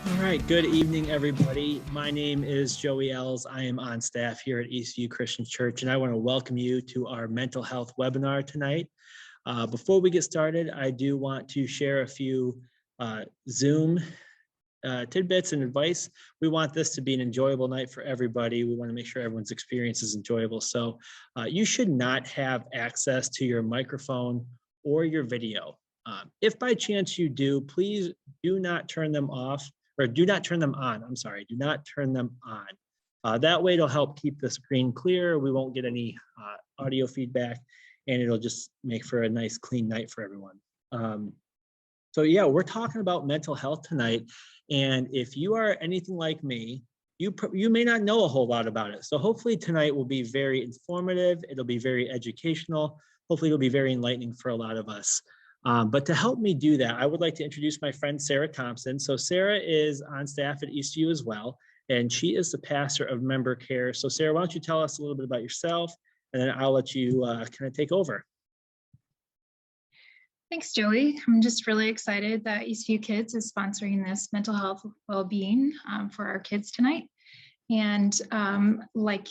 All right, good evening, everybody. My name is Joey Ells. I am on staff here at Eastview Christian Church, and I want to welcome you to our mental health webinar tonight. Before we get started, I do want to share a few Zoom tidbits and advice. We want this to be an enjoyable night for everybody. We want to make sure everyone's experience is enjoyable. So you should not have access to your microphone or your video. If by chance you do, please do not turn them off. Or do not turn them on. I'm sorry, do not turn them on. That way it'll help keep the screen clear. We won't get any audio feedback, and it'll just make for a nice clean night for everyone. So yeah, we're talking about mental health tonight. And if you are anything like me, you may not know a whole lot about it. So hopefully tonight will be very informative. It'll be very educational. Hopefully it'll be very enlightening for a lot of us. But to help me do that, I would like to introduce my friend, Sarah Thompson. So Sarah is on staff at Eastview as well, and she is the pastor of member care. So Sarah, why don't you tell us a little bit about yourself, and then I'll let you kind of take over. Thanks, Joey. I'm just really excited that Eastview Kids is sponsoring this mental health well-being for our kids tonight. And like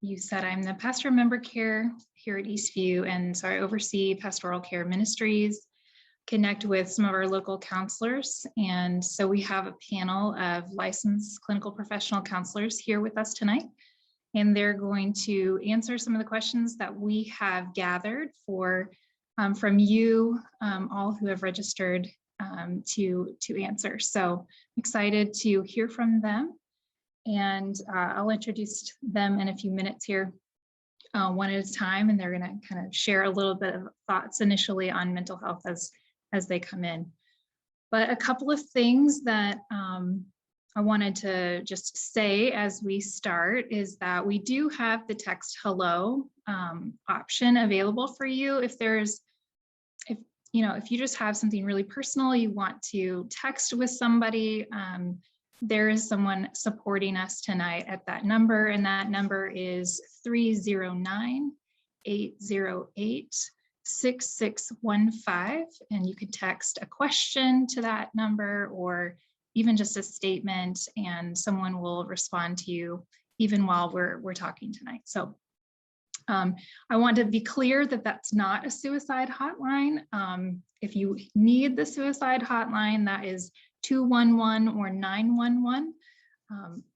you said, I'm the pastor of member care here at Eastview, and so I oversee pastoral care ministries, connect with some of our local counselors, and so we have a panel of licensed clinical professional counselors here with us tonight, and they're going to answer some of the questions that we have gathered from you all who have registered to answer. So I'm excited to hear from them. And I'll introduce them in a few minutes here, one at a time, and they're going to kind of share a little bit of thoughts initially on mental health as they come in. But a couple of things that I wanted to just say as we start is that we do have the text hello option available for you. If you just have something really personal you want to text with somebody, there is someone supporting us tonight at that number, and that number is 309-808-6615, and you can text a question to that number or even just a statement, and someone will respond to you even while we're talking tonight. So I want to be clear that that's not a suicide hotline. If you need the suicide hotline, that is 211 or 911.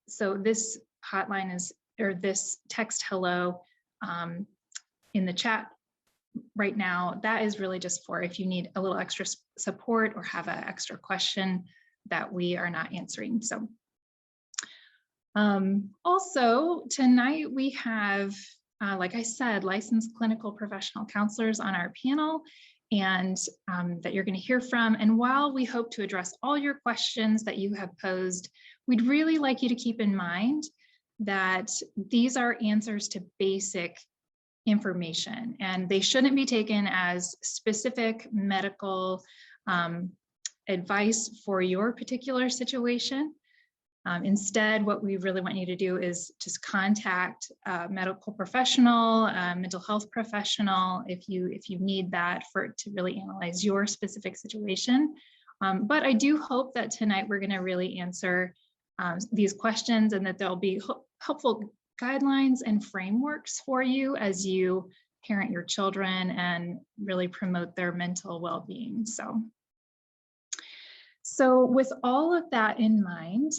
So this hotline or this text hello in the chat right now, that is really just for if you need a little extra support or have an extra question that we are not answering. So also tonight we have, like I said, licensed clinical professional counselors on our panel, and that you're going to hear from. And while we hope to address all your questions that you have posed, we'd really like you to keep in mind that these are answers to basic information, and they shouldn't be taken as specific medical advice for your particular situation. Instead, what we really want you to do is just contact a medical professional, a mental health professional, if you need that to really analyze your specific situation. But I do hope that tonight we're going to really answer these questions, and that there'll be helpful guidelines and frameworks for you as you parent your children and really promote their mental well-being. So with all of that in mind,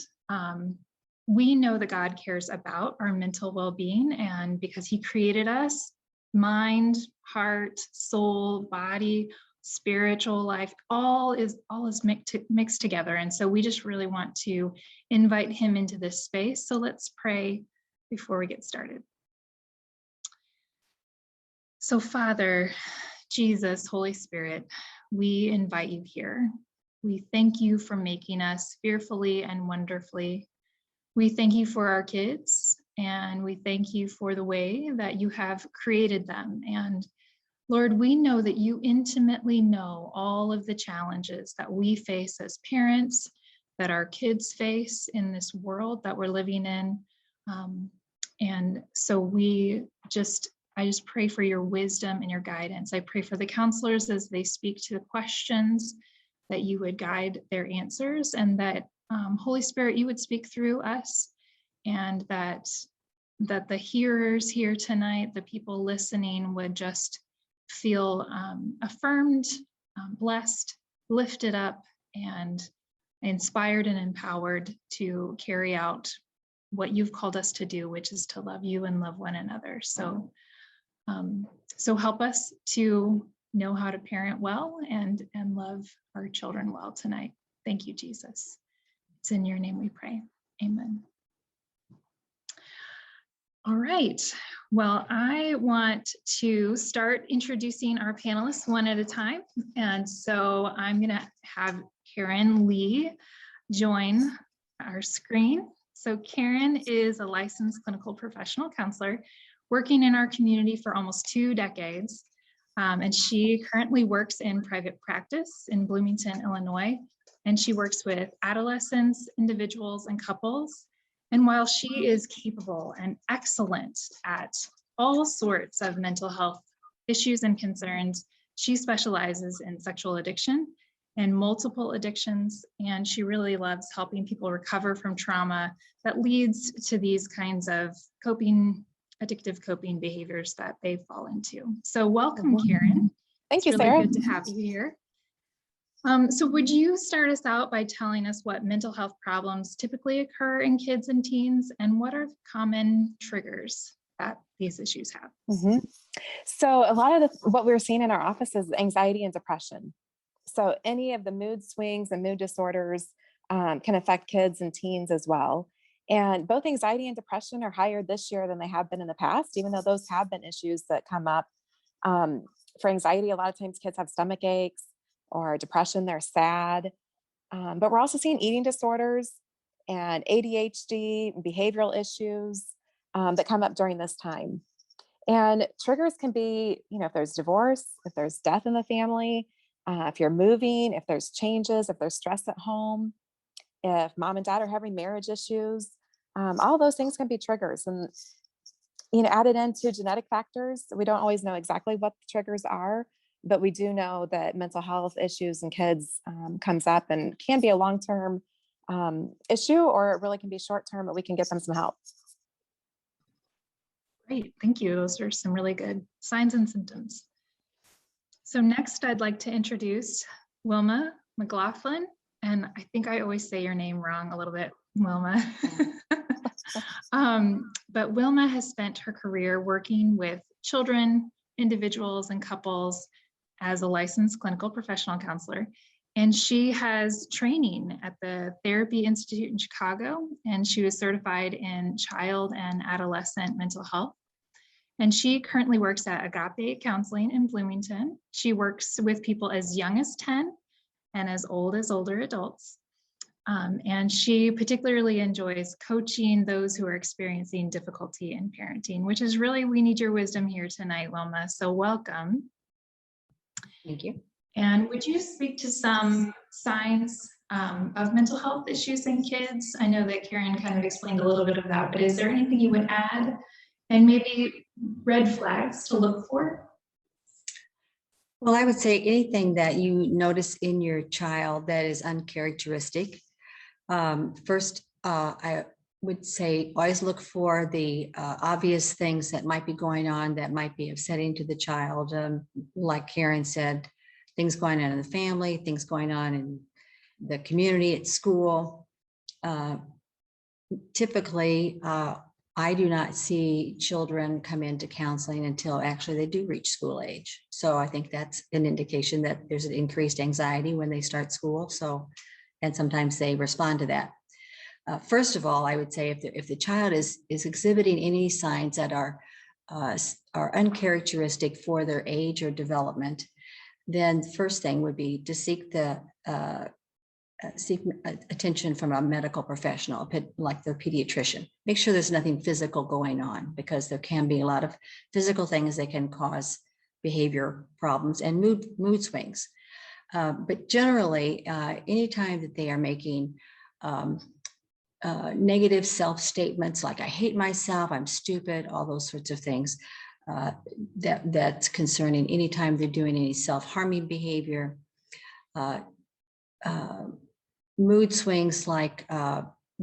we know that God cares about our mental well-being, and because He created us, mind, heart, soul, body, spiritual life, all is mixed together. And so we just really want to invite Him into this space. So let's pray before we get started. So Father, Jesus, Holy Spirit, we invite you here. We thank you for making us fearfully and wonderfully. We thank you for our kids, and we thank you for the way that you have created them. And Lord, we know that you intimately know all of the challenges that we face as parents, that our kids face in this world that we're living in. And so I just pray for your wisdom and your guidance. I pray for the counselors as they speak to the questions, that you would guide their answers, and that Holy Spirit, you would speak through us, and that the hearers here tonight, the people listening, would just feel affirmed, blessed, lifted up, and inspired and empowered to carry out what you've called us to do, which is to love you and love one another. So, so help us to know how to parent well and love our children well tonight. Thank you, Jesus. It's in your name we pray. Amen. All right. Well, I want to start introducing our panelists one at a time. And so I'm going to have Karen Lee join our screen. So Karen is a licensed clinical professional counselor working in our community for almost 2 decades. And she currently works in private practice in Bloomington, Illinois. And she works with adolescents, individuals, and couples. And while she is capable and excellent at all sorts of mental health issues and concerns, she specializes in sexual addiction and multiple addictions. And she really loves helping people recover from trauma that leads to these kinds of addictive coping behaviors that they fall into. So welcome, Karen. Thank you, It's really Sarah. good to have you here. So would you start us out by telling us what mental health problems typically occur in kids and teens, and what are the common triggers that these issues have? So a lot of what we're seeing in our office is anxiety and depression. So any of the mood swings and mood disorders can affect kids and teens as well. And both anxiety and depression are higher this year than they have been in the past, even though those have been issues that come up. For anxiety, a lot of times kids have stomach aches, or depression, they're sad. But we're also seeing eating disorders and ADHD, and behavioral issues that come up during this time. And triggers can be, if there's divorce, if there's death in the family, if you're moving, if there's changes, if there's stress at home, if mom and dad are having marriage issues, all those things can be triggers. And, added into genetic factors, we don't always know exactly what the triggers are, but we do know that mental health issues in kids comes up and can be a long-term issue, or it really can be short-term, but we can get them some help. Great, thank you. Those are some really good signs and symptoms. So next, I'd like to introduce Wilma Mclaughlin, and I think I always say your name wrong a little bit, Wilma. But Wilma has spent her career working with children, individuals, and couples as a licensed clinical professional counselor. And she has training at the Therapy Institute in Chicago, and she was certified in child and adolescent mental health. And she currently works at Agape Counseling in Bloomington. She works with people as young as 10 and as old as older adults. And she particularly enjoys coaching those who are experiencing difficulty in parenting, which is really, we need your wisdom here tonight, Wilma. So welcome. Thank you. And would you speak to some signs of mental health issues in kids? I know that Karen kind of explained a little bit of that, but is there anything you would add, and maybe red flags to look for? Well, I would say anything that you notice in your child that is uncharacteristic. First, I would say always look for the obvious things that might be going on that might be upsetting to the child. Like Karen said, things going on in the family, things going on in the community, at school. Typically, I do not see children come into counseling until actually they do reach school age. So I think that's an indication that there's an increased anxiety when they start school. So, and sometimes they respond to that. First of all, I would say if the child is exhibiting any signs that are uncharacteristic for their age or development, then the first thing would be to seek attention from a medical professional, like the pediatrician. Make sure there's nothing physical going on, because there can be a lot of physical things that can cause behavior problems and mood swings. But generally, anytime that they are making negative self-statements like "I hate myself," "I'm stupid," all those sorts of things, that's concerning. Anytime they're doing any self-harming behavior, mood swings like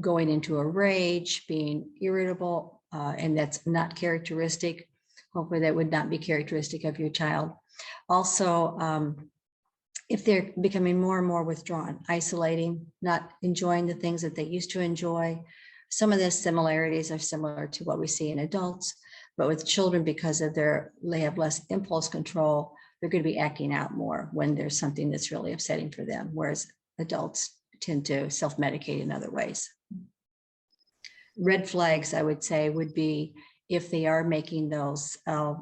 going into a rage, being irritable, and that's not characteristic. Hopefully that would not be characteristic of your child. Also, if they're becoming more and more withdrawn, isolating, not enjoying the things that they used to enjoy. Some of the similarities are similar to what we see in adults, but with children, because of they have less impulse control, they're going to be acting out more when there's something that's really upsetting for them, whereas adults tend to self-medicate in other ways. Red flags, I would say, would be if they are making those a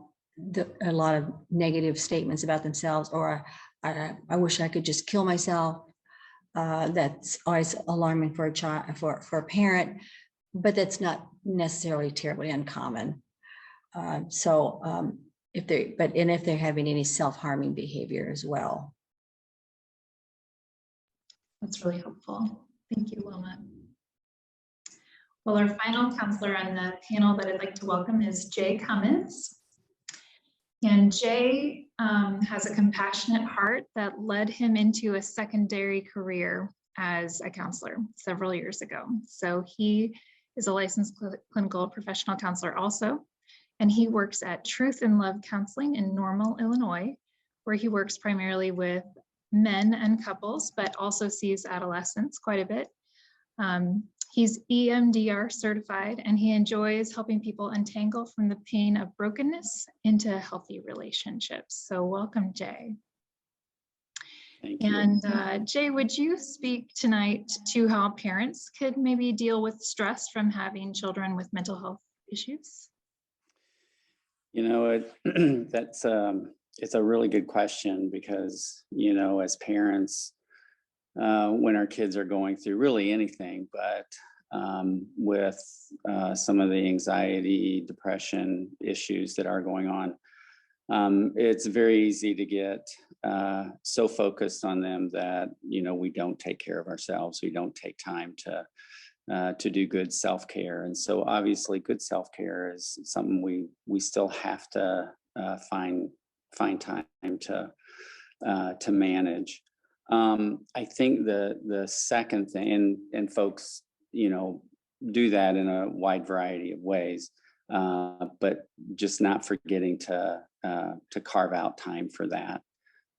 lot of negative statements about themselves, or I wish I could just kill myself. That's always alarming for a child, for a parent, but that's not necessarily terribly uncommon. If they're having any self-harming behavior as well. That's really helpful. Thank you, Wilma. Well, our final counselor on the panel that I'd like to welcome is Jay Cummins. And Jay has a compassionate heart that led him into a secondary career as a counselor several years ago. So he is a licensed clinical professional counselor also, and he works at Truth and Love Counseling in Normal, Illinois, where he works primarily with men and couples, but also sees adolescents quite a bit. He's EMDR certified, and he enjoys helping people untangle from the pain of brokenness into healthy relationships. So welcome, Jay. Thank you. And Jay, would you speak tonight to how parents could maybe deal with stress from having children with mental health issues? You know, it's a really good question because, you know, as parents, when our kids are going through really anything, but with some of the anxiety, depression issues that are going on, it's very easy to get so focused on them that, you know, we don't take care of ourselves. We don't take time to do good self-care. And so obviously good self-care is something we still have to find time to manage. I think the second thing, and folks, you know, do that in a wide variety of ways, but just not forgetting to carve out time for that.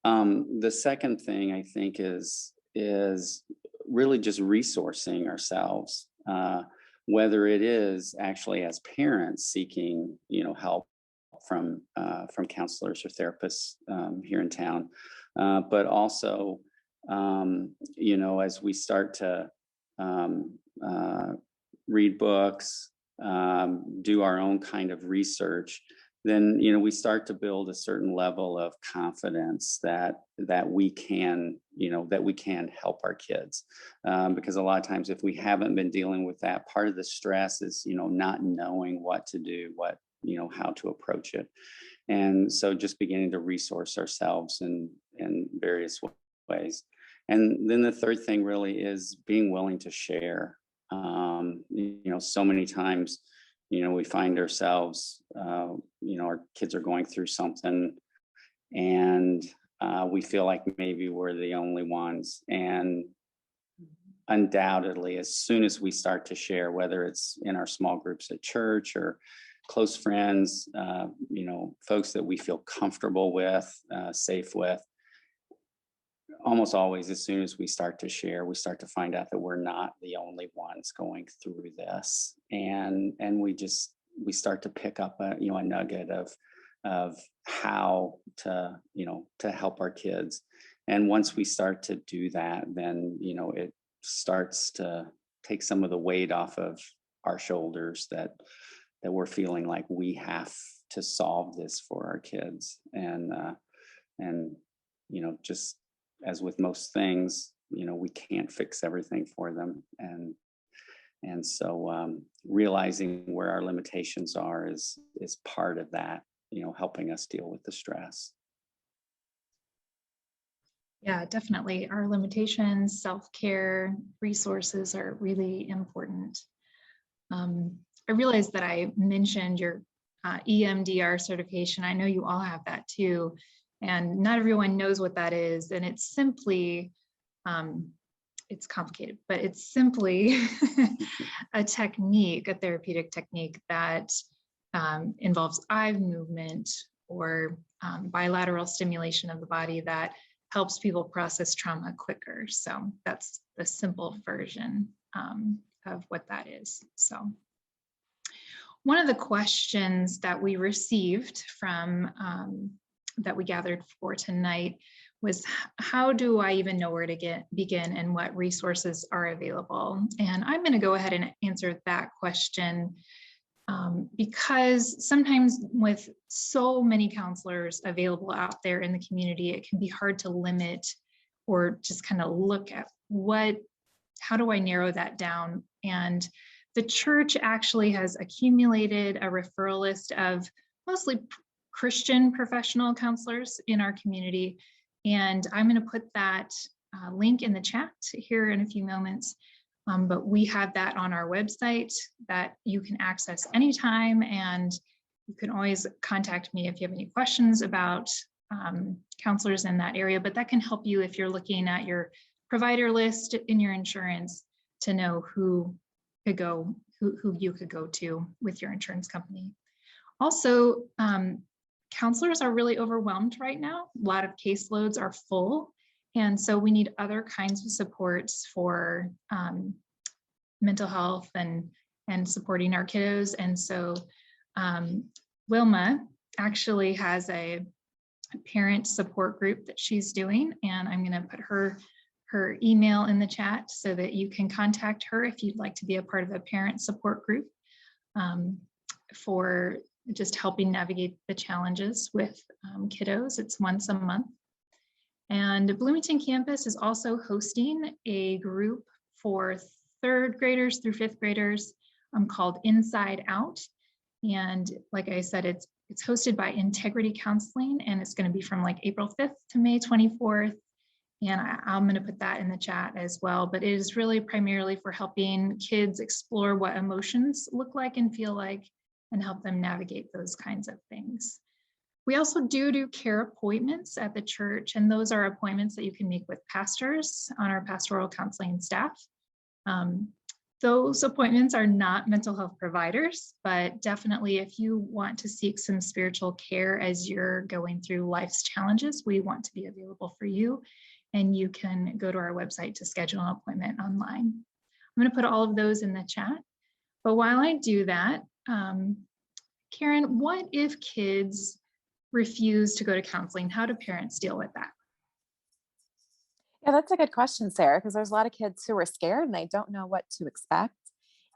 The second thing I think is really just resourcing ourselves, whether it is actually as parents seeking, you know, help from counselors or therapists here in town, but also, you know, as we start to read books, do our own kind of research, then, you know, we start to build a certain level of confidence that we can, you know, that we can help our kids. Because a lot of times if we haven't been dealing with that, part of the stress is, you know, not knowing what to do, you know, how to approach it. And so just beginning to resource ourselves in various ways. And then the third thing really is being willing to share. You know, so many times, you know, we find ourselves, you know, our kids are going through something and we feel like maybe we're the only ones. And undoubtedly, as soon as we start to share, whether it's in our small groups at church or close friends, you know, folks that we feel comfortable with, safe with, almost always, as soon as we start to share, we start to find out that we're not the only ones going through this, and we start to pick up a nugget of how to, you know, to help our kids. And once we start to do that, then, you know, it starts to take some of the weight off of our shoulders that we're feeling like we have to solve this for our kids. And you know, just as with most things, you know, we can't fix everything for them. And so realizing where our limitations are is part of that, you know, helping us deal with the stress. Yeah, definitely. Our limitations, self-care, resources are really important. I realized that I mentioned your EMDR certification. I know you all have that too. And not everyone knows what that is. And it's simply it's complicated, but it's simply a technique, a therapeutic technique that involves eye movement or bilateral stimulation of the body that helps people process trauma quicker. So that's the simple version of what that is. So one of the questions that we received from that we gathered for tonight was, how do I even know where to begin and what resources are available? And I'm going to go ahead and answer that question because sometimes with so many counselors available out there in the community, it can be hard to limit or just kind of look at how do I narrow that down? And the church actually has accumulated a referral list of mostly Christian professional counselors in our community. And I'm going to put that link in the chat here in a few moments. But we have that on our website that you can access anytime. And you can always contact me if you have any questions about counselors in that area. But that can help you if you're looking at your provider list in your insurance to know who you could go to with your insurance company. Also, counselors are really overwhelmed right now. A lot of caseloads are full. And so we need other kinds of supports for mental health and supporting our kiddos. And so Wilma actually has a parent support group that she's doing, and I'm going to put her email in the chat so that you can contact her if you'd like to be a part of a parent support group for just helping navigate the challenges with kiddos. It's once a month. And Bloomington campus is also hosting a group for 3rd graders through 5th graders called Inside Out. And like I said, it's hosted by Integrity Counseling, and it's going to be from like April 5th to May 24th. And I'm going to put that in the chat as well. But it is really primarily for helping kids explore what emotions look like and feel like, and help them navigate those kinds of things. We also do care appointments at the church, and those are appointments that you can make with pastors on our pastoral counseling staff. Those appointments are not mental health providers, but definitely if you want to seek some spiritual care as you're going through life's challenges, we want to be available for you. And you can go to our website to schedule an appointment online. I'm going to put all of those in the chat. But while I do that, Karen, what if kids refuse to go to counseling? How do parents deal with that? Yeah, that's a good question, Sarah, because there's a lot of kids who are scared and they don't know what to expect.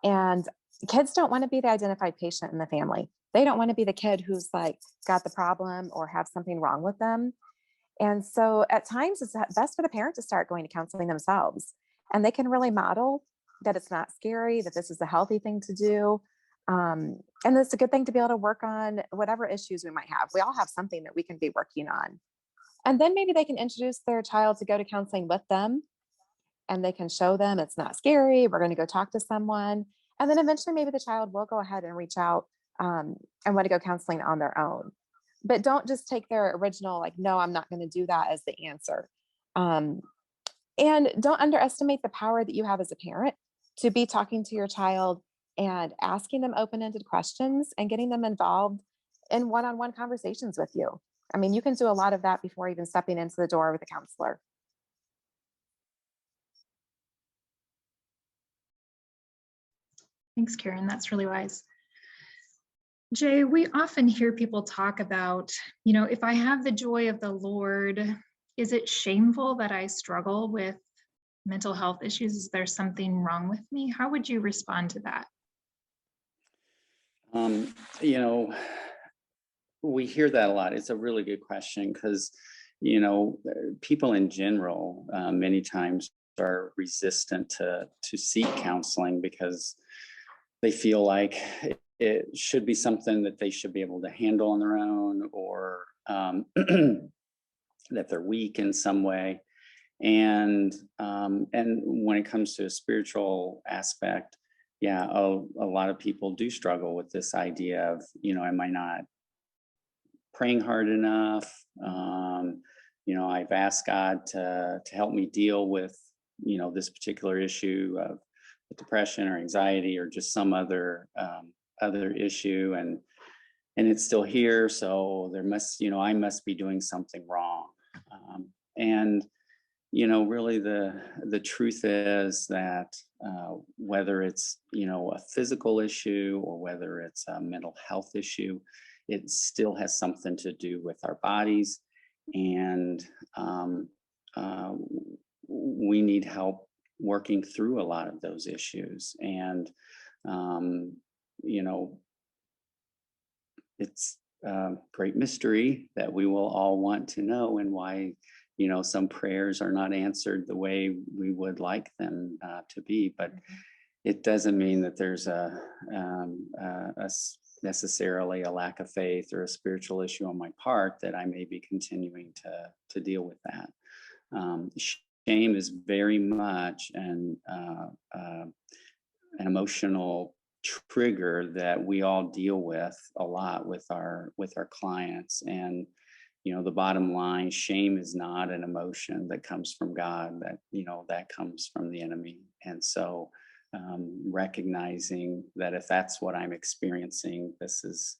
And kids don't want to be the identified patient in the family. They don't want to be the kid who's like got the problem or have something wrong with them. And so at times it's best for the parent to start going to counseling themselves. And they can really model that it's not scary, that this is a healthy thing to do. And it's a good thing to be able to work on whatever issues we might have. We all have something that we can be working on. And then maybe they can introduce their child to go to counseling with them, and they can show them it's not scary. We're going to go talk to someone. And then eventually maybe the child will go ahead and reach out and want to go counseling on their own. But don't just take their original, like, no, I'm not going to do that as the answer. And don't underestimate the power that you have as a parent to be talking to your child and asking them open-ended questions and getting them involved in one-on-one conversations with you. I mean, you can do a lot of that before even stepping into the door with a counselor. Thanks, Karen. That's really wise. Jay, we often hear people talk about, if I have the joy of the Lord, is it shameful that I struggle with mental health issues? Is there something wrong with me? How would you respond to that? We hear that a lot. It's a really good question because, people in general, many times are resistant to seek counseling because they feel like it should be something that they should be able to handle on their own, or that they're weak in some way. And when it comes to a spiritual aspect, yeah, a lot of people do struggle with this idea of, am I not praying hard enough? I've asked God to help me deal with this particular issue of depression or anxiety or just some other issue, and it's still here. So there must, I must be doing something wrong. And really the truth is that whether it's, a physical issue or whether it's a mental health issue, it still has something to do with our bodies. And we need help working through a lot of those issues. And, it's a great mystery that we will all want to know, and why some prayers are not answered the way we would like them to be. But it doesn't mean that there's necessarily a lack of faith or a spiritual issue on my part that I may be continuing to deal with that. Shame is very much an emotional trigger that we all deal with a lot with our clients. And the bottom line, shame is not an emotion that comes from God, that comes from the enemy. And so recognizing that if that's what I'm experiencing, this is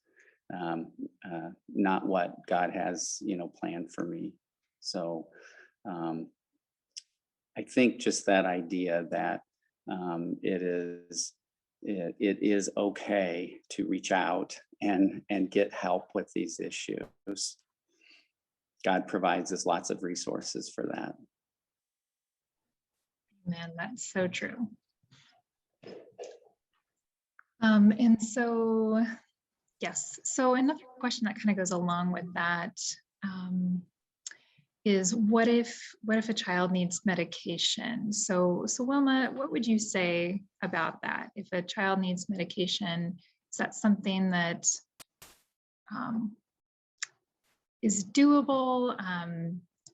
not what God has planned for me. So I think just that idea that it is okay to reach out and get help with these issues. God provides us lots of resources for that. Man, that's so true. And so, yes. So another question that kind of goes along with that is what if a child needs medication? So Wilma, what would you say about that? If a child needs medication, is that something that is doable?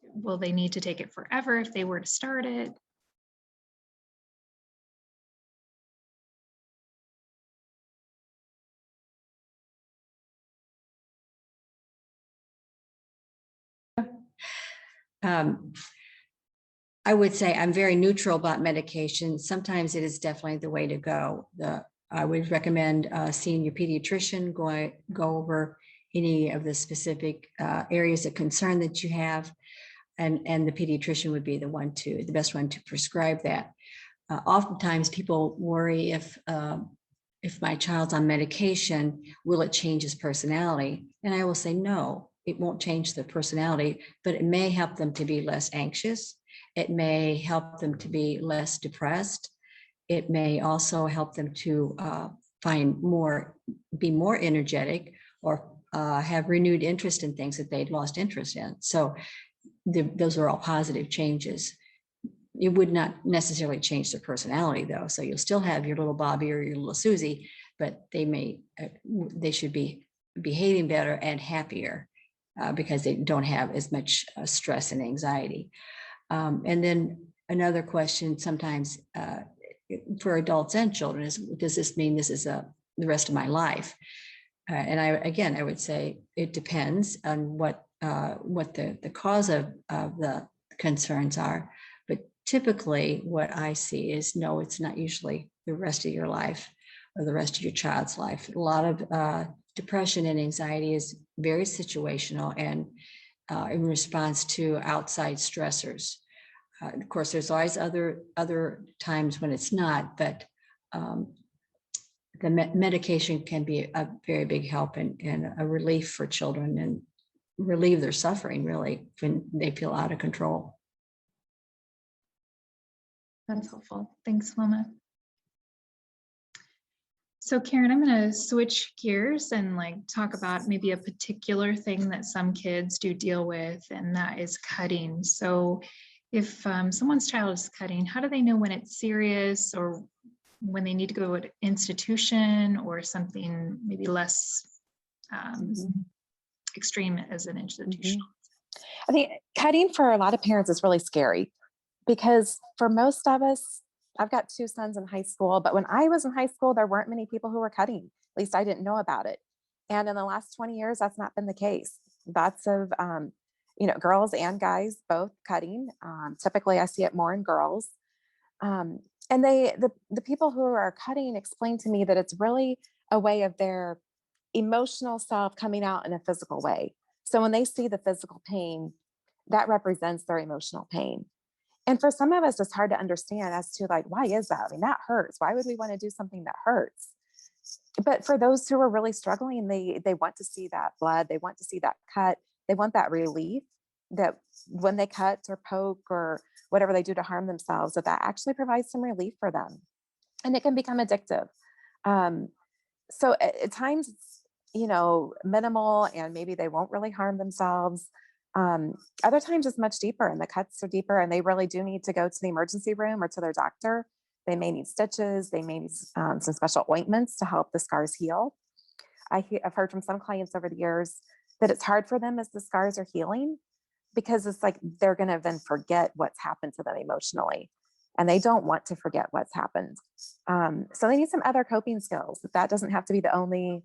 Will they need to take it forever if they were to start it? I would say I'm very neutral about medication. Sometimes it is definitely the way to go. I would recommend seeing your pediatrician, go over any of the specific areas of concern that you have, and the pediatrician would be the best one to prescribe that. Oftentimes people worry if my child's on medication, will it change his personality? And I will say, no, it won't change the personality, but it may help them to be less anxious. It may help them to be less depressed. It may also help them to be more energetic, or have renewed interest in things that they'd lost interest in. So those are all positive changes. It would not necessarily change their personality though. So you'll still have your little Bobby or your little Susie, but they should be behaving better and happier because they don't have as much stress and anxiety. And then another question sometimes for adults and children is, does this mean this is the rest of my life? And I would say it depends on what the cause of the concerns are. But typically what I see is, no, it's not usually the rest of your life or the rest of your child's life. A lot of depression and anxiety is very situational and in response to outside stressors. Of course, there's always other times when it's not, but the medication can be a very big help and a relief for children, and relieve their suffering really when they feel out of control. That's helpful. Thanks, Wilma. So Karen, I'm going to switch gears and talk about maybe a particular thing that some kids do deal with, and that is cutting. So if someone's child is cutting, how do they know when it's serious, or when they need to go to an institution, or something maybe less extreme as an institution? I think cutting for a lot of parents is really scary, because for most of us, I've got two sons in high school, but when I was in high school, there weren't many people who were cutting. At least I didn't know about it. And in the last 20 years, that's not been the case. Lots of, girls and guys both cutting. Typically I see it more in girls. And the people who are cutting explained to me that it's really a way of their emotional self coming out in a physical way. So when they see the physical pain, that represents their emotional pain. And for some of us, it's hard to understand as to like, why is that? I mean, that hurts. Why would we want to do something that hurts? But for those who are really struggling, they want to see that blood, they want to see that cut, they want that relief, that when they cut or poke or whatever they do to harm themselves, that actually provides some relief for them. And it can become addictive. So at times it's, minimal, and maybe they won't really harm themselves. Other times it's much deeper, and the cuts are deeper, and they really do need to go to the emergency room or to their doctor. They may need stitches. They may need some special ointments to help the scars heal. I've heard from some clients over the years that it's hard for them as the scars are healing, because it's like they're going to then forget what's happened to them emotionally, and they don't want to forget what's happened. So they need some other coping skills. That doesn't have to be the only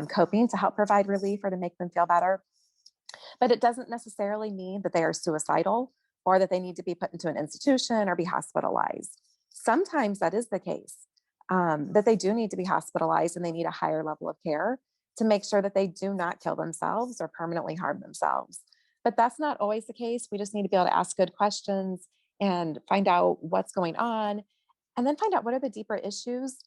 coping to help provide relief or to make them feel better. But it doesn't necessarily mean that they are suicidal or that they need to be put into an institution or be hospitalized. Sometimes that is the case, that they do need to be hospitalized and they need a higher level of care to make sure that they do not kill themselves or permanently harm themselves. But that's not always the case. We just need to be able to ask good questions and find out what's going on, and then find out what are the deeper issues.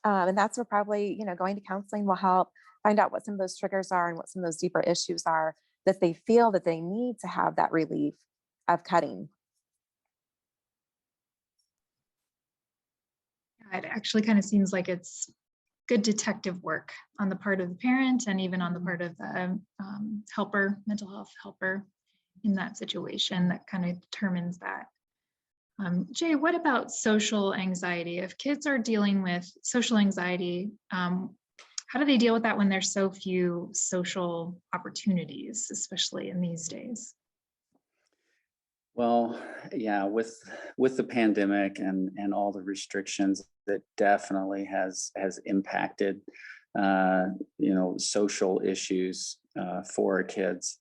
And that's where probably, going to counseling will help find out what some of those triggers are and what some of those deeper issues are that they feel that they need to have that relief of cutting. It actually kind of seems like it's good detective work on the part of the parent and even on the part of the helper, mental health helper in that situation that kind of determines that. Jay, what about social anxiety? If kids are dealing with social anxiety, how do they deal with that when there's so few social opportunities, especially in these days? Well, yeah, with the pandemic and all the restrictions, that definitely has impacted social issues for our kids.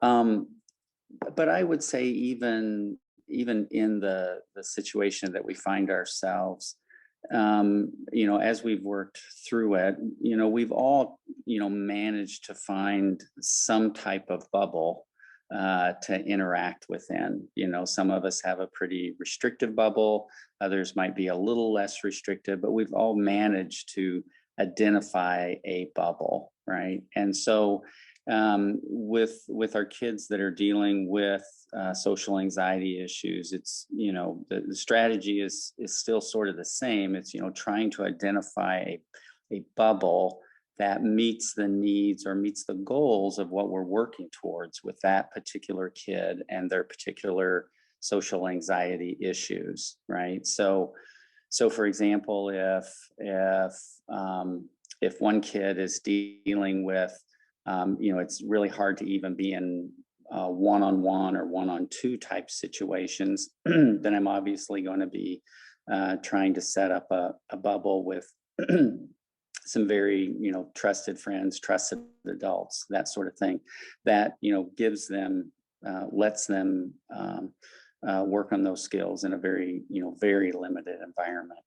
But I would say even in the situation that we find ourselves, as we've worked through it, we've all managed to find some type of bubble to interact within. Some of us have a pretty restrictive bubble, others might be a little less restrictive, but we've all managed to identify a bubble, right? And so with our kids that are dealing with social anxiety issues, it's, the strategy is still sort of the same. It's, trying to identify a bubble that meets the needs or meets the goals of what we're working towards with that particular kid and their particular social anxiety issues, right? So for example, if one kid is dealing with, it's really hard to even be in one-on-one or one-on-two type situations, then I'm obviously going to be trying to set up a bubble with some very, trusted friends, trusted adults, that sort of thing, that, gives them, lets them work on those skills in a very, very limited environment.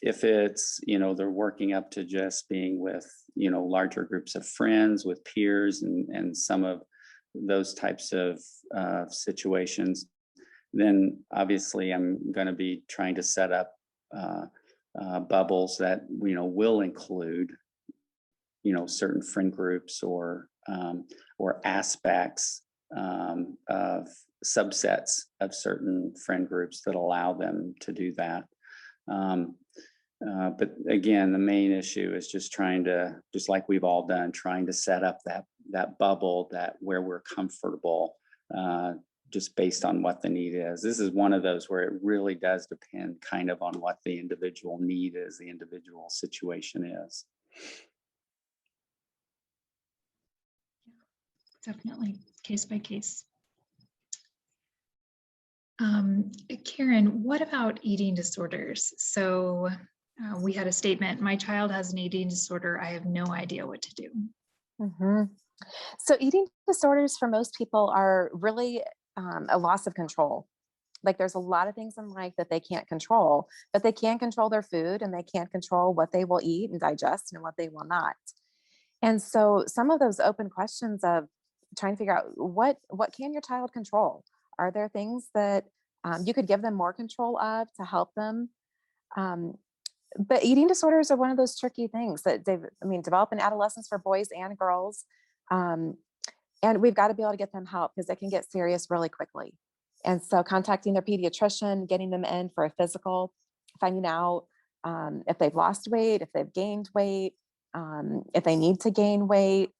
If it's, they're working up to just being with, larger groups of friends, with peers and some of those types of situations, then obviously I'm going to be trying to set up bubbles that, will include, certain friend groups or aspects of subsets of certain friend groups that allow them to do that. But again, the main issue is just trying to, just like we've all done, trying to set up that bubble where we're comfortable, just based on what the need is. This is one of those where it really does depend kind of on what the individual need is, the individual situation is. Definitely, case by case. Karen, what about eating disorders? So we had a statement, my child has an eating disorder. I have no idea what to do. Mm-hmm. So eating disorders for most people are really a loss of control. Like there's a lot of things in life that they can't control, but they can control their food and they can't control what they will eat and digest and what they will not. And so some of those open questions of trying to figure out what can your child control? Are there things that you could give them more control of to help them? But eating disorders are one of those tricky things that develop in adolescence for boys and girls. And we've got to be able to get them help because it can get serious really quickly. And so contacting their pediatrician, getting them in for a physical, finding out if they've lost weight, if they've gained weight, if they need to gain weight,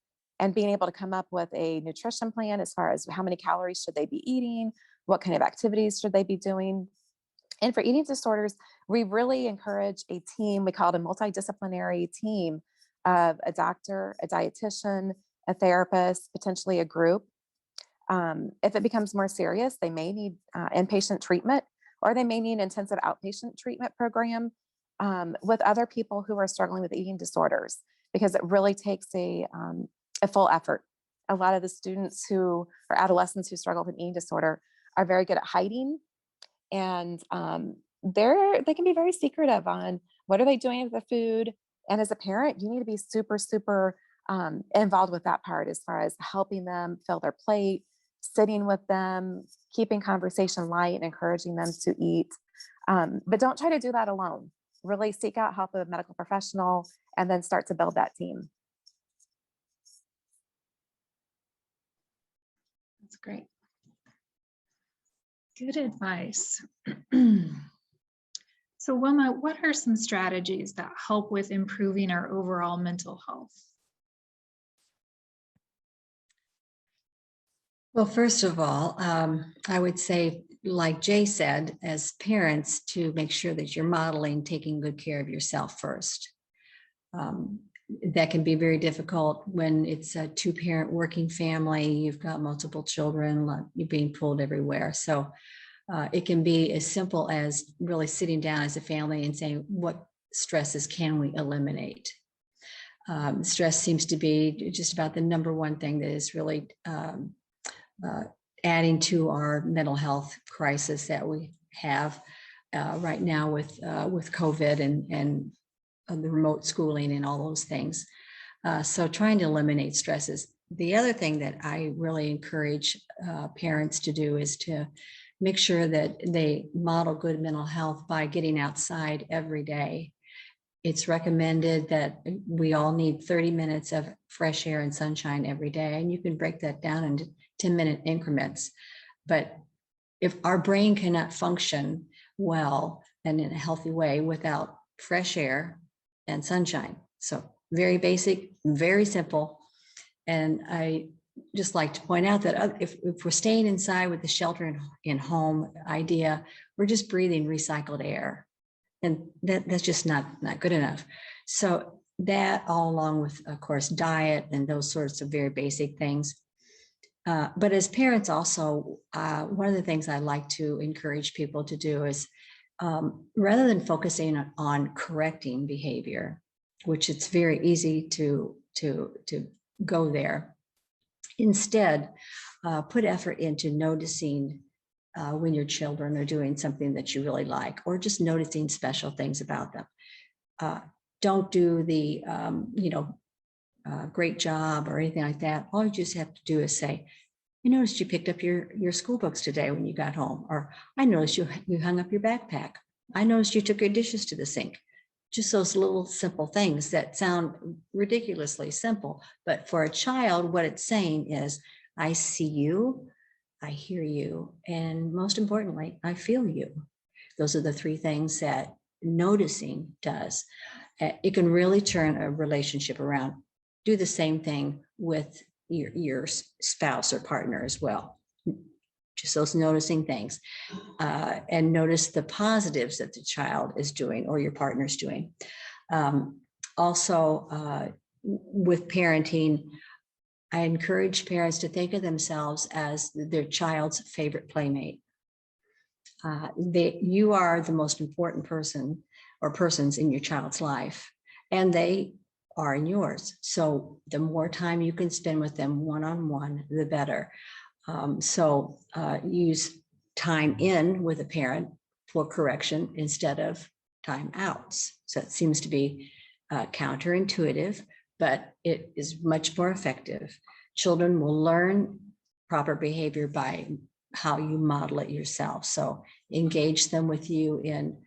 and being able to come up with a nutrition plan as far as how many calories should they be eating, what kind of activities should they be doing. And for eating disorders, we really encourage a team. We call it a multidisciplinary team of a doctor, a dietitian, a therapist, potentially a group. If it becomes more serious, they may need inpatient treatment, or they may need an intensive outpatient treatment program with other people who are struggling with eating disorders, because it really takes a full effort. A lot of the students or adolescents who struggle with an eating disorder are very good at hiding, and they can be very secretive on what are they doing with the food. And as a parent, you need to be super, super involved with that part as far as helping them fill their plate, sitting with them, keeping conversation light, and encouraging them to eat. But don't try to do that alone. Really seek out help of a medical professional and then start to build that team. That's great. Good advice. So Wilma, what are some strategies that help with improving our overall mental health? Well, first of all, I would say, like Jay said, as parents, to make sure that you're modeling taking good care of yourself first. That can be very difficult when it's a two-parent working family, you've got multiple children, you're being pulled everywhere. So it can be as simple as really sitting down as a family and saying, what stresses can we eliminate? Stress seems to be just about the number one thing that is really adding to our mental health crisis that we have right now with COVID and the remote schooling and all those things. So trying to eliminate stresses. The other thing that I really encourage parents to do is to make sure that they model good mental health by getting outside every day. It's recommended that we all need 30 minutes of fresh air and sunshine every day, and you can break that down into 10-minute increments. But if our brain cannot function well and in a healthy way without fresh air and sunshine. So very basic, very simple. And I just like to point out that if we're staying inside with the shelter in home idea, we're just breathing recycled air. And that's just not good enough. So that, all along with, of course, diet and those sorts of very basic things. But as parents also, one of the things I like to encourage people to do is rather than focusing on correcting behavior, which it's very easy to go there, instead put effort into noticing when your children are doing something that you really like, or just noticing special things about them. Don't do the great job or anything like that. All you just have to do is say, I noticed you picked up your school books today when you got home, or I noticed you hung up your backpack. I noticed you took your dishes to the sink. Just those little simple things that sound ridiculously simple, but for a child, what it's saying is, I see you, I hear you, and most importantly, I feel you. Those are the three things that noticing does. It can really turn a relationship around. Do the same thing with your spouse or partner as well. Just those noticing things, and notice the positives that the child is doing or your partner's doing. Also, with parenting, I encourage parents to think of themselves as their child's favorite playmate. You are the most important person or persons in your child's life, and they are in yours. So the more time you can spend with them one-on-one, the better. So use time in with a parent for correction instead of time outs. So it seems to be counterintuitive, but it is much more effective. Children will learn proper behavior by how you model it yourself. So engage them with you in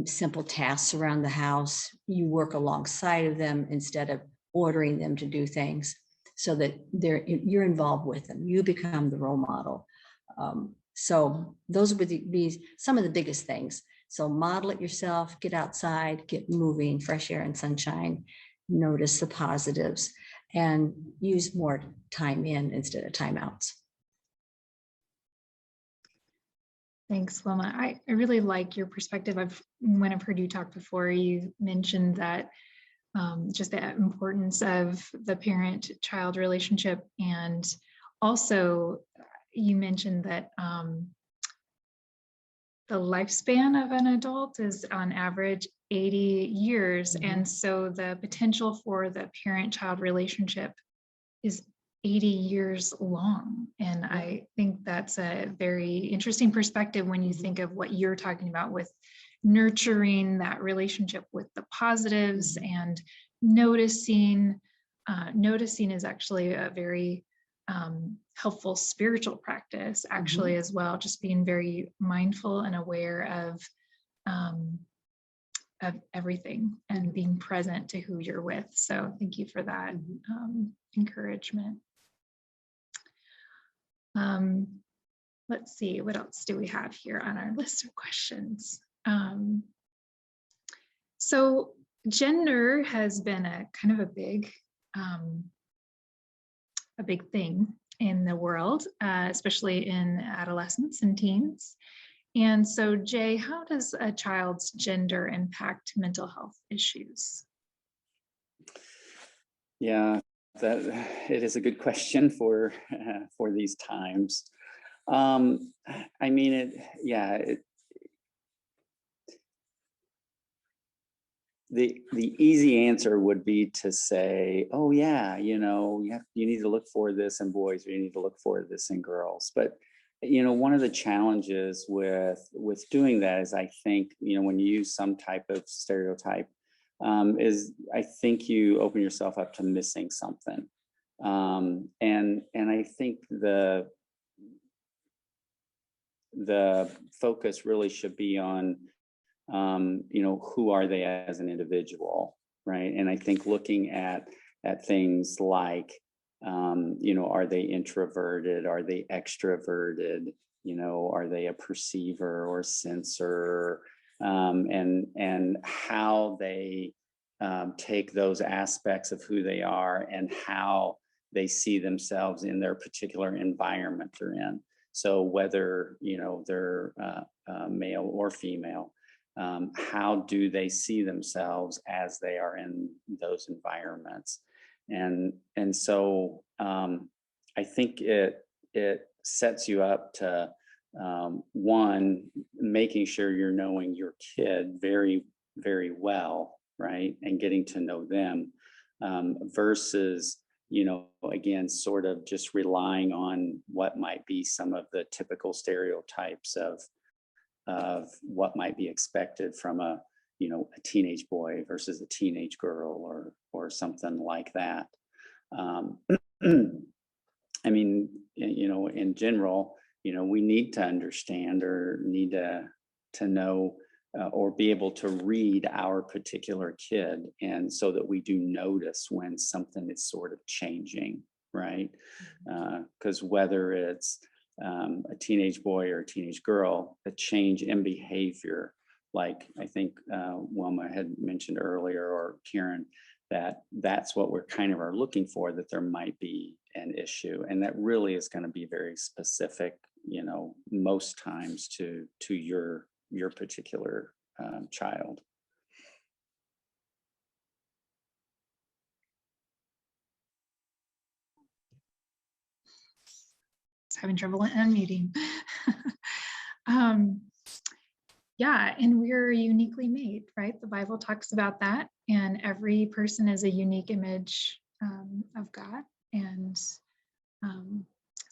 simple tasks around the house. You work alongside of them instead of ordering them to do things, so that you're involved with them. You become the role model. So those would be some of the biggest things. So model it yourself, get outside, get moving, fresh air and sunshine, notice the positives, and use more time in instead of time outs. Thanks, Wilma. I really like your perspective. When I've heard you talk before, you mentioned that just the importance of the parent-child relationship. And also you mentioned that the lifespan of an adult is on average 80 years. Mm-hmm. And so the potential for the parent-child relationship is 80 years long. And I think that's a very interesting perspective when you think of what you're talking about with nurturing that relationship with the positives and noticing. Noticing is actually a very helpful spiritual practice, actually, as well. Just being very mindful and aware of everything and being present to who you're with. So thank you for that encouragement. Let's see, what else do we have here on our list of questions? So gender has been a kind of a big thing in the world, especially in adolescents and teens. And so, Jay, how does a child's gender impact mental health issues? Yeah, that it is a good question for these times. I mean, the easy answer would be to say, oh yeah, you need to look for this in boys, or you need to look for this in girls. But one of the challenges with doing that is, I think, when you use some type of stereotype, is I think you open yourself up to missing something. And I think the focus really should be on, who are they as an individual, right? And I think looking at things like, are they introverted? Are they extroverted? Are they a perceiver or sensor? And how they take those aspects of who they are and how they see themselves in their particular environment they're in. So whether they're male or female, how do they see themselves as they are in those environments? And so I think it sets you up to one, making sure you're knowing your kid very, very well, right, and getting to know them, versus again, sort of just relying on what might be some of the typical stereotypes of what might be expected from a teenage boy versus a teenage girl or something like that. I mean, in general, we need to understand or need to know or be able to read our particular kid, and so that we do notice when something is sort of changing, right? Because whether it's a teenage boy or a teenage girl, a change in behavior, like I think Wilma had mentioned earlier, or Karen, that's what we're kind of are looking for, that there might be an issue, and that really is going to be very specific, most times to your particular child. Having trouble unmuting. Yeah, and we're uniquely made, right? The Bible talks about that, and every person is a unique image of God. And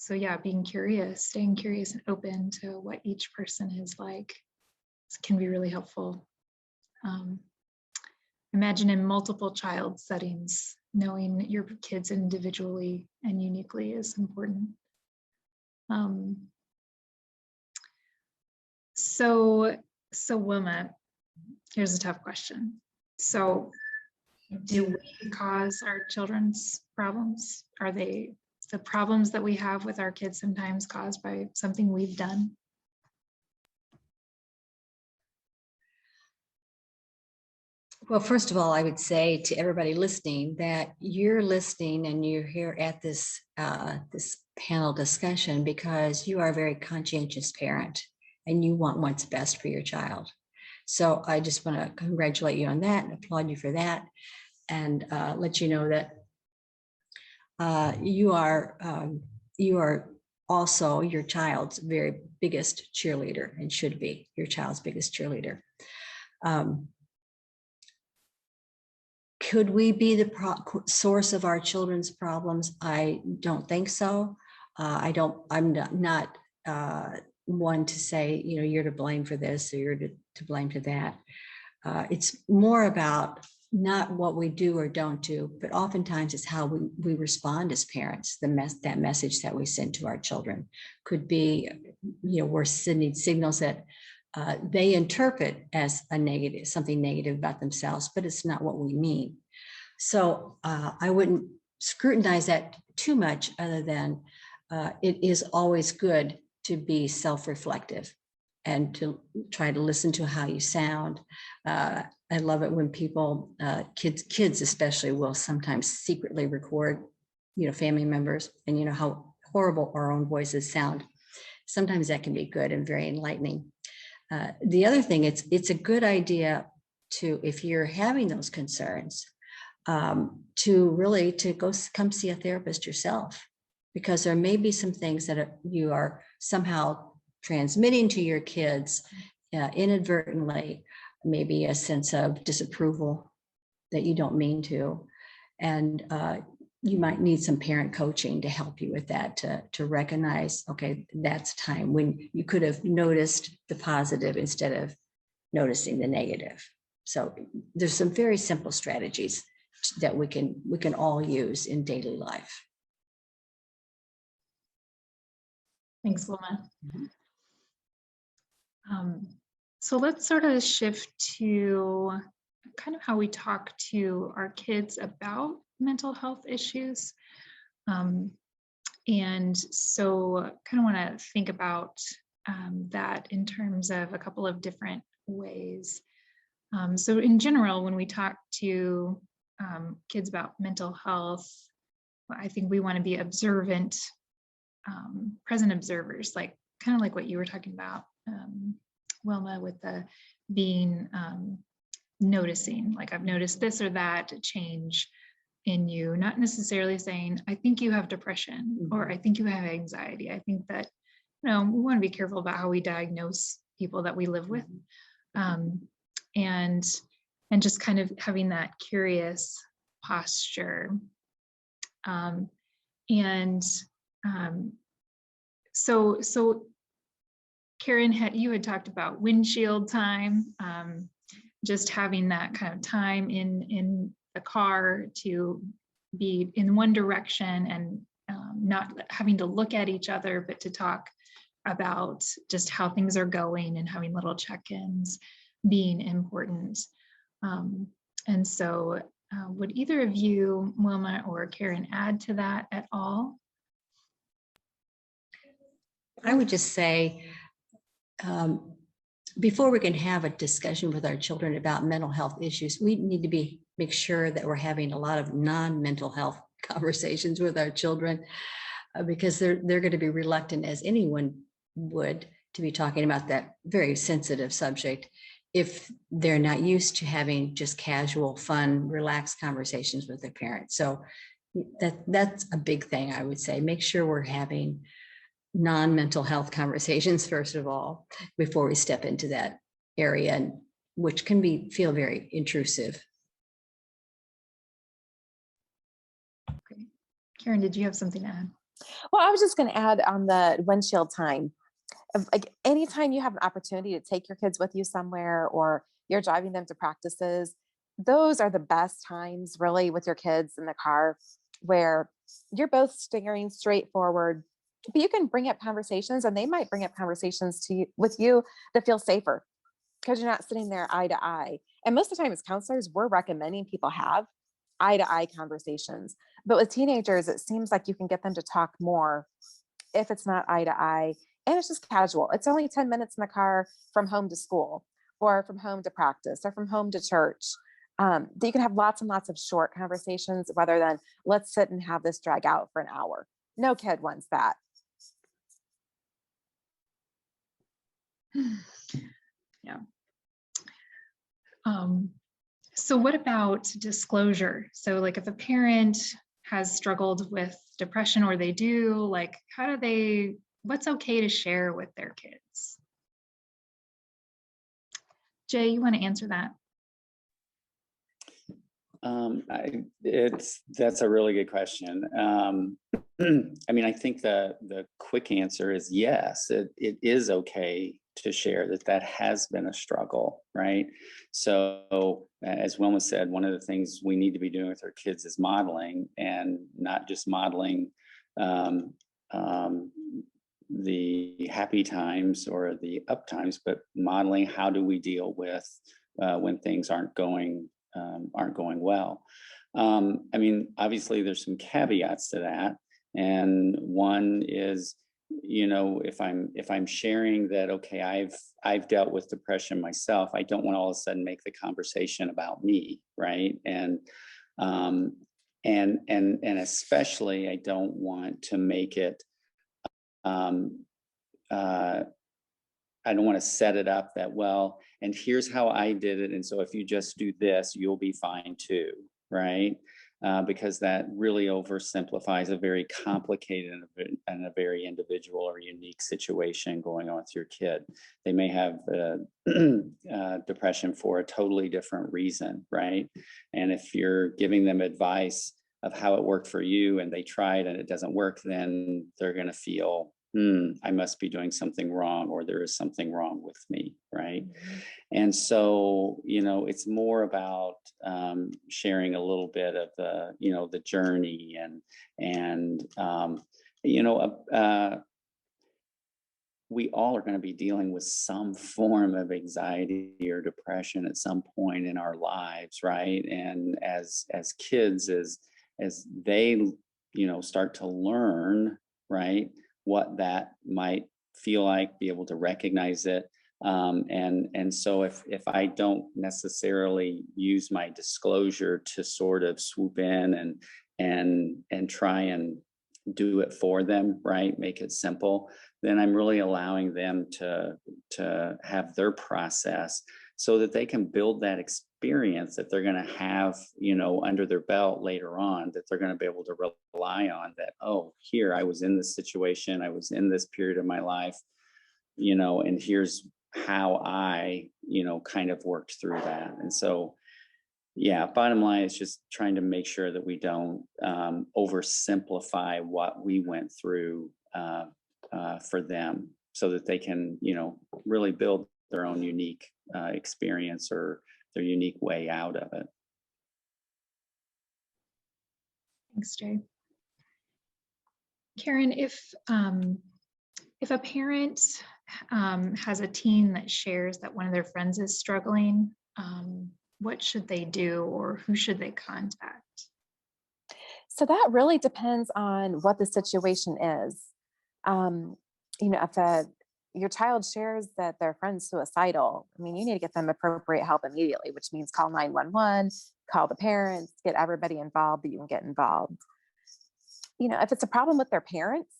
So yeah, being curious, staying curious and open to what each person is like can be really helpful. Imagine in multiple child settings, knowing your kids individually and uniquely is important. So Wilma, here's a tough question. So do we cause our children's problems? Are they the problems that we have with our kids sometimes caused by something we've done? Well, first of all, I would say to everybody listening that you're listening and you're here at this this panel discussion because you are a very conscientious parent and you want what's best for your child. So I just want to congratulate you on that and applaud you for that, and let you know that you are also your child's very biggest cheerleader and should be your child's biggest cheerleader. Could we be the source of our children's problems? I don't think so. I'm not one to say, you know, you're to blame for this or you're to blame for that. It's more about not what we do or don't do, but oftentimes it's how we respond as parents. That message that we send to our children could be, you know, we're sending signals that they interpret as a negative, something negative about themselves, but it's not what we mean. So I wouldn't scrutinize that too much, other than it is always good to be self-reflective and to try to listen to how you sound. I love it when people, kids especially, will sometimes secretly record, you know, family members, and you know how horrible our own voices sound. Sometimes that can be good and very enlightening. The other thing, it's a good idea to, if you're having those concerns, to come see a therapist yourself, because there may be some things that you are somehow transmitting to your kids inadvertently, maybe a sense of disapproval that you don't mean to, and you might need some parent coaching to help you with that, to recognize, okay, that's time when you could have noticed the positive instead of noticing the negative. So there's some very simple strategies that we can all use in daily life. Thanks, Wilma. So let's sort of shift to kind of how we talk to our kids about mental health issues. And so kind of want to think about that in terms of a couple of different ways. So in general, when we talk to kids about mental health, I think we want to be observant, present observers, like kind of like what you were talking about, Wilma, with the being noticing, like I've noticed this or that change in you, not necessarily saying, I think you have depression or I think you have anxiety. I think that, you know, we want to be careful about how we diagnose people that we live with. And just kind of having that curious posture. So Karen, you had talked about windshield time, just having that kind of time in the car to be in one direction and not having to look at each other, but to talk about just how things are going and having little check-ins being important. And so would either of you, Wilma or Karen, add to that at all? I would just say, before we can have a discussion with our children about mental health issues, we need to make sure that we're having a lot of non-mental health conversations with our children, because they're going to be reluctant, as anyone would, to be talking about that very sensitive subject if they're not used to having just casual, fun, relaxed conversations with their parents. So that's a big thing, I would say. Make sure we're having non-mental health conversations, first of all, before we step into that area, and which can feel very intrusive. Okay. Karen, did you have something to add? Well, I was just going to add on the windshield time. Like anytime you have an opportunity to take your kids with you somewhere or you're driving them to practices, those are the best times really with your kids in the car where you're both staring straight forward. But you can bring up conversations and they might bring up conversations to you with you that feel safer because you're not sitting there eye to eye. And most of the time as counselors, we're recommending people have eye to eye conversations. But with teenagers, it seems like you can get them to talk more if it's not eye to eye. And it's just casual. It's only 10 minutes in the car from home to school or from home to practice or from home to church. That you can have lots and lots of short conversations rather than let's sit and have this drag out for an hour. No kid wants that. Yeah. So what about disclosure? So like if a parent has struggled with depression or they do, like what's okay to share with their kids? Jay, you want to answer that? That's a really good question. I mean, I think the quick answer is yes, it is okay to share that has been a struggle, right? So as Wilma said, one of the things we need to be doing with our kids is modeling, and not just modeling the happy times or the up times, but modeling how do we deal with when things aren't going well. I mean, obviously there's some caveats to that. And one is, you know, if I'm sharing that, okay, I've dealt with depression myself, I don't want to all of a sudden make the conversation about me, right? And especially I don't want to make it, I don't want to set it up that, well, and here's how I did it. And so if you just do this, you'll be fine too, right? Because that really oversimplifies a very complicated and a very individual or unique situation going on with your kid. They may have depression for a totally different reason, right? And if you're giving them advice of how it worked for you and they tried and it doesn't work, then they're going to feel, I must be doing something wrong, or there is something wrong with me, right? Mm-hmm. And so, you know, it's more about sharing a little bit of the, you know, the journey and you know, we all are going to be dealing with some form of anxiety or depression at some point in our lives, right? And as kids, as they, you know, start to learn, right, what that might feel like, be able to recognize it. And so if I don't necessarily use my disclosure to sort of swoop in and try and do it for them, right, make it simple, then I'm really allowing them to have their process so that they can build that experience that they're going to have, you know, under their belt later on, that they're going to be able to rely on, that, oh, here, I was in this situation, I was in this period of my life, you know, and here's how I, you know, kind of worked through that. And so, yeah, bottom line is just trying to make sure that we don't oversimplify what we went through for them, so that they can, you know, really build their own unique experience or their unique way out of it. Thanks, Jay. Karen, if a parent has a teen that shares that one of their friends is struggling, what should they do, or who should they contact? So that really depends on what the situation is. You know, if your child shares that their friend's suicidal, I mean, you need to get them appropriate help immediately, which means call 911, call the parents, get everybody involved that you can get involved. You know, if it's a problem with their parents,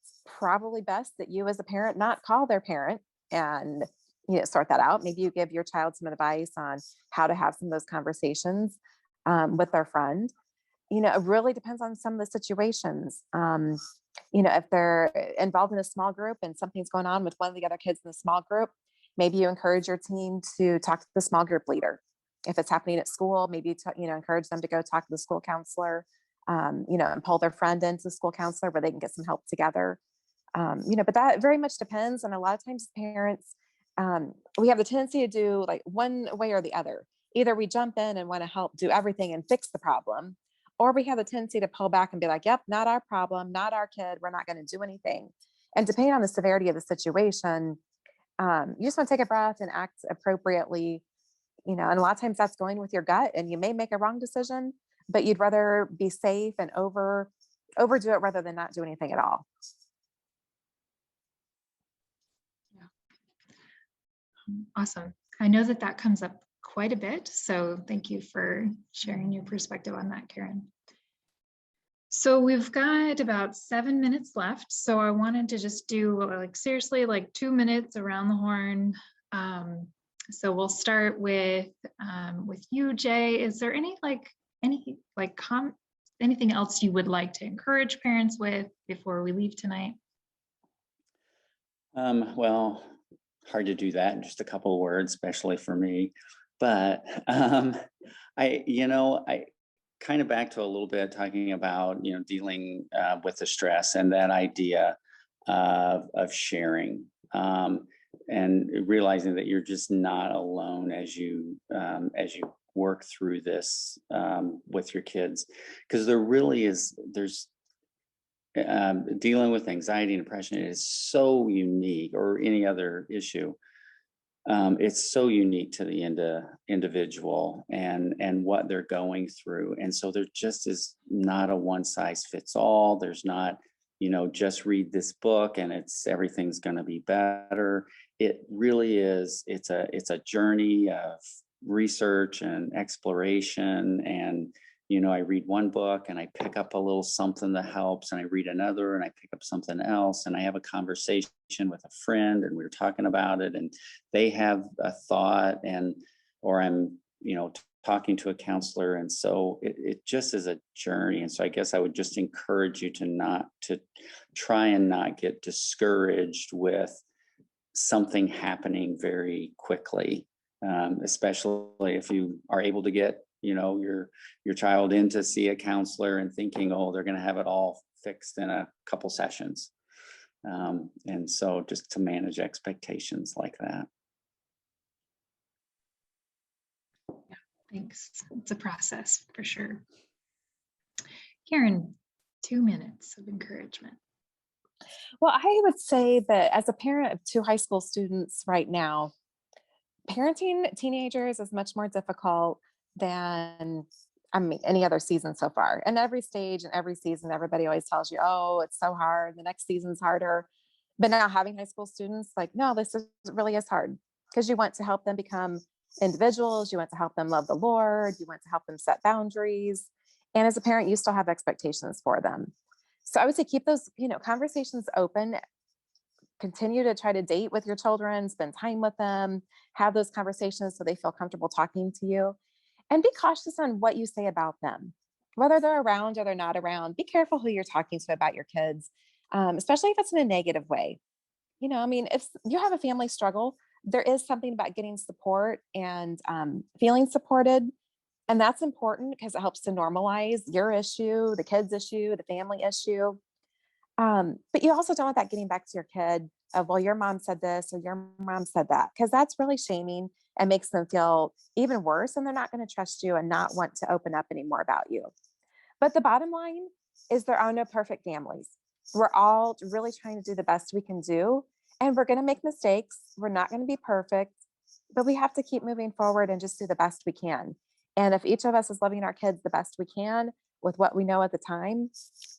it's probably best that you as a parent not call their parent and, you know, sort that out. Maybe you give your child some advice on how to have some of those conversations with their friend. You know, it really depends on some of the situations. You know, if they're involved in a small group and something's going on with one of the other kids in the small group, maybe you encourage your team to talk to the small group leader. If it's happening at school, maybe you know, encourage them to go talk to the school counselor. and pull their friend into the school counselor where they can get some help together. But that very much depends. And a lot of times parents, we have the tendency to do like one way or the other. Either we jump in and want to help do everything and fix the problem, or we have the tendency to pull back and be like, yep, not our problem, not our kid. We're not going to do anything. And depending on the severity of the situation, you just want to take a breath and act appropriately, and a lot of times that's going with your gut, and you may make a wrong decision, but you'd rather be safe and overdo it rather than not do anything at all. Awesome. I know that comes up quite a bit, so thank you for sharing your perspective on that, Karen. So we've got about 7 minutes left, so I wanted to just do seriously 2 minutes around the horn. So we'll start with you, Jay. Is there anything else you would like to encourage parents with before we leave tonight? Well, hard to do that in just a couple of words, especially for me. But I kind of back to a little bit talking about, dealing with the stress and that idea of sharing and realizing that you're just not alone as you work through this with your kids, because there's dealing with anxiety and depression is so unique, or any other issue. It's so unique to the individual and what they're going through. And so there just is not a one size fits all. There's not, just read this book and everything's going to be better. It really is. It's a journey of research and exploration. And, I read one book and I pick up a little something that helps, and I read another and I pick up something else, and I have a conversation with a friend and we're talking about it, and they have a thought, or I'm, talking to a counselor. And so it just is a journey. And so I guess I would just encourage you to try and not get discouraged with something happening very quickly, especially if you are able to get your child in to see a counselor and thinking, oh, they're going to have it all fixed in a couple sessions. And so just to manage expectations like that. Yeah, thanks. It's a process for sure. Karen, 2 minutes of encouragement. Well, I would say that as a parent of 2 high school students right now, parenting teenagers is much more difficult than any other season so far. And every stage and every season, everybody always tells you, oh, it's so hard, the next season's harder. But now having high school students, no, really is hard, because you want to help them become individuals. You want to help them love the Lord. You want to help them set boundaries. And as a parent, you still have expectations for them. So I would say keep those, conversations open. Continue to try to date with your children, spend time with them, have those conversations so they feel comfortable talking to you. And be cautious on what you say about them, whether they're around or they're not around. Be careful who you're talking to about your kids, especially if it's in a negative way. If you have a family struggle, there is something about getting support and feeling supported. And that's important because it helps to normalize your issue, the kid's issue, the family issue. But you also don't want that getting back to your kid of, well, your mom said this or your mom said that, because that's really shaming and makes them feel even worse. And they're not going to trust you and not want to open up anymore about you. But the bottom line is there are no perfect families. We're all really trying to do the best we can do. And we're going to make mistakes. We're not going to be perfect, but we have to keep moving forward and just do the best we can. And if each of us is loving our kids the best we can with what we know at the time,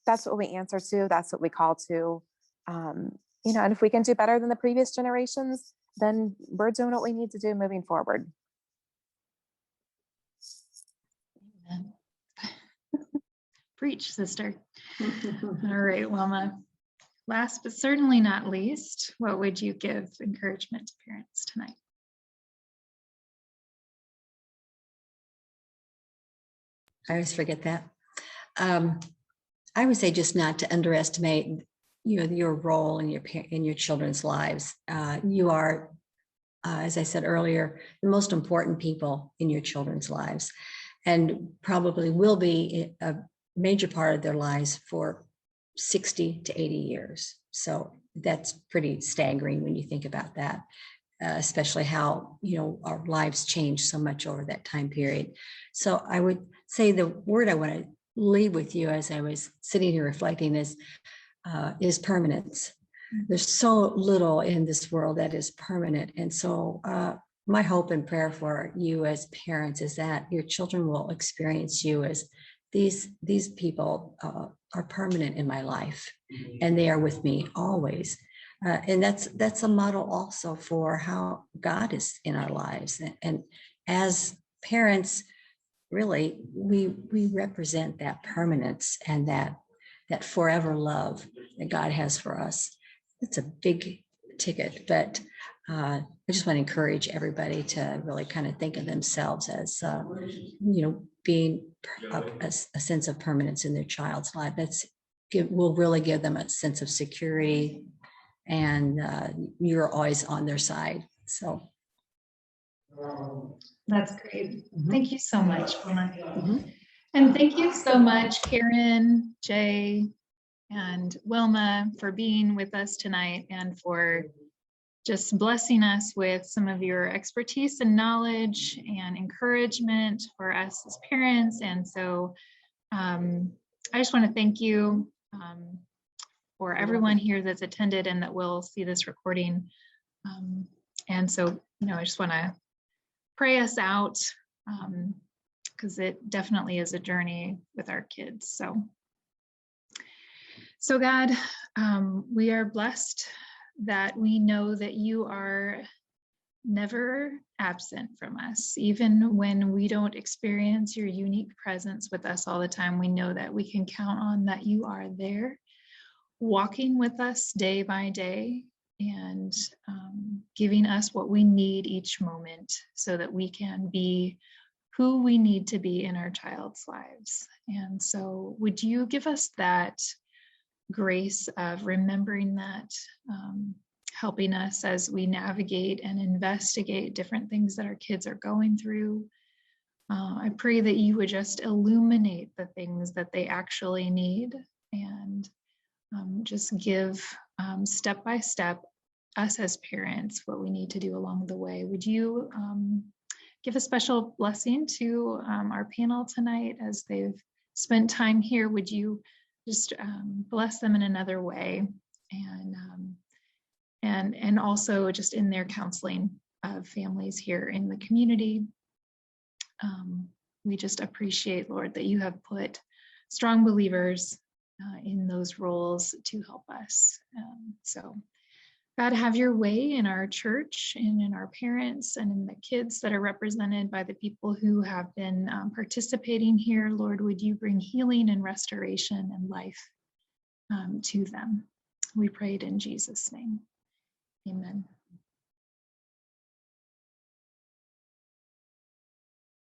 that's what we answer to. That's what we call to. And if we can do better than the previous generations, then we're doing what we need to do moving forward. Amen. Preach, sister. All right, Wilma. Last but certainly not least, what would you give encouragement to parents tonight? I always forget that. I would say just not to underestimate your role in your children's lives. You are, as I said earlier, the most important people in your children's lives, and probably will be major part of their lives for 60 to 80 years. So that's pretty staggering when you think about that, especially how, our lives change so much over that time period. So I would say the word I want to leave with you as I was sitting here reflecting is permanence. There's so little in this world that is permanent. And so my hope and prayer for you as parents is that your children will experience you as these people are permanent in my life, and they are with me always. And that's a model also for how God is in our lives. And as parents, really, we represent that permanence and that forever love that God has for us. It's a big ticket, but I just want to encourage everybody to really kind of think of themselves as, being a sense of permanence in their child's life. Will really give them a sense of security, and you're always on their side. So that's great. Thank you so much, Wilma. And thank you so much, Karen, Jay, and Wilma, for being with us tonight and for just blessing us with some of your expertise and knowledge and encouragement for us as parents. And so I just want to thank you for everyone here that's attended and that will see this recording. And so, I just want to pray us out because it definitely is a journey with our kids. So God, we are blessed that we know that you are never absent from us. Even when we don't experience your unique presence with us all the time, we know that we can count on that you are there, walking with us day by day and giving us what we need each moment so that we can be who we need to be in our child's lives. And so would you give us that grace of remembering that, helping us as we navigate and investigate different things that our kids are going through. I pray that you would just illuminate the things that they actually need and just give step by step us as parents what we need to do along the way. Would you give a special blessing to our panel tonight as they've spent time here? Would you just bless them in another way, and also just in their counseling of families here in the community. We just appreciate, Lord, that you have put strong believers in those roles to help us. So God, have your way in our church and in our parents and in the kids that are represented by the people who have been participating here. Lord, would you bring healing and restoration and life to them? We pray it in Jesus' name. Amen.